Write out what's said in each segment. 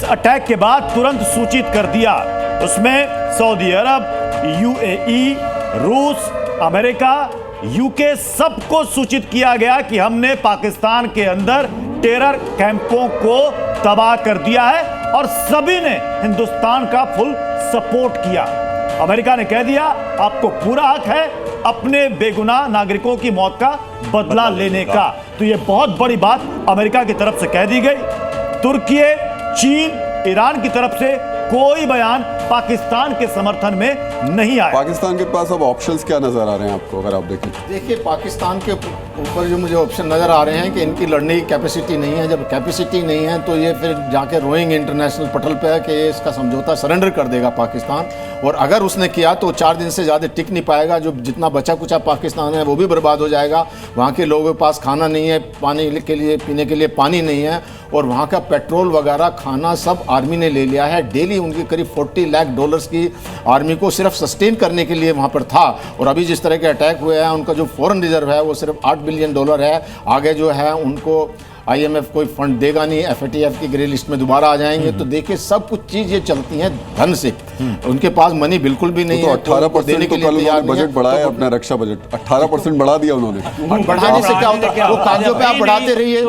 इस अटैक के बाद तुरंत सूचित कर दिया। उसमें सऊदी अरब, यूएई, रूस, अमेरिका, यूके सबको सूचित किया गया कि हमने पाकिस्तान के अंदर टेरर कैंपों को तबाह कर दिया है और सभी ने हिंदुस्तान का फुल सपोर्ट किया। अमेरिका ने कह दिया आपको पूरा हक है अपने बेगुनाह नागरिकों की मौत का बदला लेने का। तो यह बहुत बड़ी बात अमेरिका की तरफ से कह दी गई। तुर्की, चीन, ईरान की तरफ से कोई बयान पाकिस्तान के समर्थन में नहीं आया। पाकिस्तान के पास अब ऑप्शंस क्या नजर आ रहे हैं आपको, अगर आप देखें? देखिए, पाकिस्तान के ऊपर जो मुझे ऑप्शन नज़र आ रहे हैं कि इनकी लड़ने की कैपेसिटी नहीं है। जब कैपेसिटी नहीं है तो ये फिर जाके रोएंगे इंटरनेशनल पटल पे कि इसका समझौता सरेंडर कर देगा पाकिस्तान। और अगर उसने किया तो 4 दिन से ज़्यादा टिक नहीं पाएगा। जो जितना बचा कुचा पाकिस्तान है वो भी बर्बाद हो जाएगा। वहाँ के लोगों के पास खाना नहीं है, पानी के लिए पीने के लिए पानी नहीं है, और वहाँ का पेट्रोल वगैरह खाना सब आर्मी ने ले लिया है। डेली उनकी करीब $40 लाख की आर्मी को सिर्फ सस्टेन करने के लिए वहाँ पर था। और अभी जिस तरह के अटैक हुए हैं, उनका जो फॉरेन रिजर्व है वो सिर्फ $8 बिलियन है। आगे जो है उनको IMF कोई फंड देगा नहीं, FATF की ग्रे लिस्ट में दोबारा आ जाएंगे। तो देखिए, सब कुछ चीज ये चलती हैं धन से। उनके पास मनी बिल्कुल भी नहीं है। 18% तो कल उन्होंने बजट बढ़ाया, अपना रक्षा बजट 18% बढ़ा दिया उन्होंने। बढ़ाने से क्या होता है? वो कागजों पे आप बढ़ाते रहिए,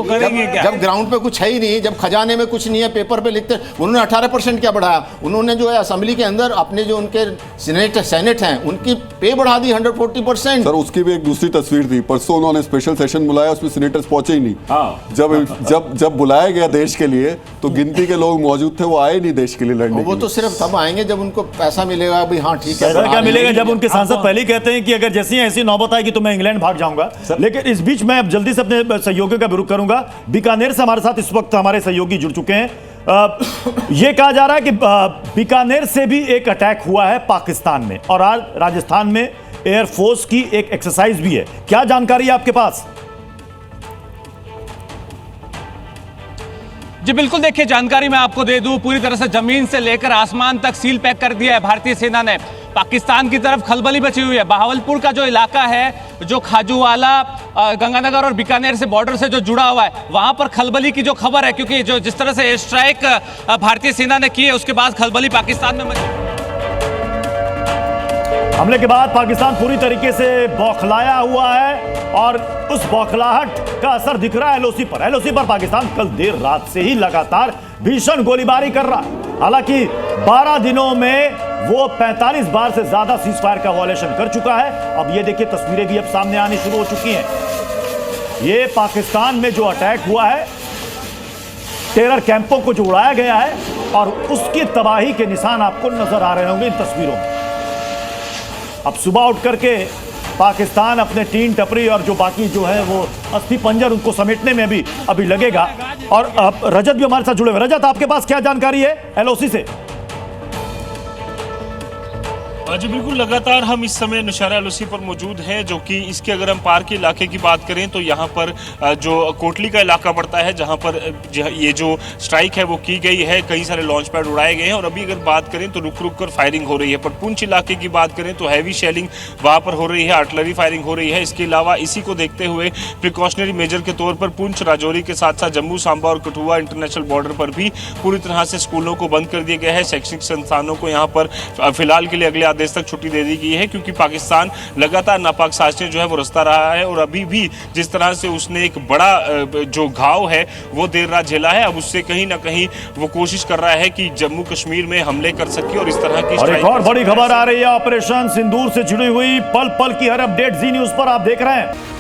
जब ग्राउंड पे कुछ है ही नहीं, जब खजाने में कुछ नहीं है, पेपर पे लिखते। उन्होंने 18% क्या बढ़ाया? उन्होंने जो है असेंबली के अंदर अपने जो उनके सेनेट हैं उनकी पे बढ़ा दी 140%। सर, उसकी भी एक दूसरी तस्वीर थी। परसों उन्होंने स्पेशल सेशन बुलाया, उसमें सीनेटर्स पहुंचे ही नहीं। जब बुलाया गया देश के लिए तो गिनती के लोग मौजूद थे, वो आए नहीं देश के लिए लड़ने। वो तो सिर्फ तब आएंगे जब उनको पैसा मिलेगा। भाई हाँ ठीक है, पैसा क्या मिलेगा? जब उनके सांसद पहले ही कहते हैं कि अगर जैसी ऐसी नौबत आएगी तो मैं इंग्लैंड भाग जाऊंगा। लेकिन इस बीच मैं अब जल्दी से अपने सहयोगियों का भी रुख करूंगा। बीकानेर से हमारे साथ इस वक्त हमारे सहयोगी जुड़ चुके हैं। यह कहा जा रहा है कि बीकानेर से भी एक अटैक हुआ है पाकिस्तान में, और आज राजस्थान में एयरफोर्स की एक एक्सरसाइज भी है। क्या जानकारी है आपके पास? जी बिल्कुल, देखिए जानकारी मैं आपको दे दूं, पूरी तरह से जमीन से लेकर आसमान तक सील पैक कर दिया है भारतीय सेना ने। पाकिस्तान की तरफ खलबली मची हुई है। बहावलपुर का जो इलाका है, जो खाजूवाला, गंगानगर और बीकानेर से बॉर्डर से जो जुड़ा हुआ है, वहां पर खलबली की जो खबर है, क्योंकि जो जिस तरह से एयर स्ट्राइक भारतीय सेना ने की है उसके बाद खलबली पाकिस्तान में मची। हमले के बाद पाकिस्तान पूरी तरीके से बौखलाया हुआ है और उस बौखलाहट का असर दिख रहा है LOC पर। LOC पर पाकिस्तान कल देर रात से ही लगातार भीषण गोलीबारी कर रहा है। हालांकि 12 दिनों में वो 45 बार से ज्यादा सीज फायर का वायलेशन कर चुका है। अब ये देखिए, तस्वीरें भी अब सामने आनी शुरू हो चुकी हैं। ये पाकिस्तान में जो अटैक हुआ है, टेरर कैंपों को जो उड़ाया गया है, और उसकी तबाही के निशान आपको नजर आ रहे होंगे इन तस्वीरों में। अब सुबह उठ करके पाकिस्तान अपने टीन टपरी और जो बाकी जो है वो अस्थि पंजर उनको समेटने में भी अभी लगेगा। और अब रजत भी हमारे साथ जुड़े हुए। रजत, आपके पास क्या जानकारी है LOC से? जी बिल्कुल, लगातार हम इस समय नौशहरा LOC पर मौजूद हैं, जो कि इसके अगर हम पार के इलाके की बात करें तो यहाँ पर जो कोटली का इलाका पड़ता है, जहाँ पर ये जो स्ट्राइक है वो की गई है। कई सारे लॉन्च पैड उड़ाए गए हैं, और अभी अगर बात करें तो रुक रुक कर फायरिंग हो रही है। पर पुंछ इलाके की बात करें तो हैवी शेलिंग वहाँ पर हो रही है, आर्टिलरी फायरिंग हो रही है। इसके अलावा इसी को देखते हुए प्रिकॉशनरी मेजर के तौर पर पुंछ, राजौरी के साथ साथ जम्मू, सांबा और कठुआ इंटरनेशनल बॉर्डर पर भी पूरी तरह से स्कूलों को बंद कर दिया गया है। शैक्षणिक संस्थानों को यहाँ पर फिलहाल के लिए अगले आदेश तक छुट्टी दे दी गई है, क्योंकि पाकिस्तान लगातार नापाक साजिशें जो है वो रचता रहा है। और अभी भी जिस तरह से उसने एक बड़ा जो घाव है वो देर रात झेला है, अब उससे कहीं ना कहीं वो कोशिश कर रहा है कि जम्मू कश्मीर में हमले कर सके और इस तरह की। और एक और बड़ी खबर आ रही है ऑपरेशन सिंदूर से जुड़ी हुई। पल पल की हर अपडेट जी न्यूज पर आप देख रहे हैं।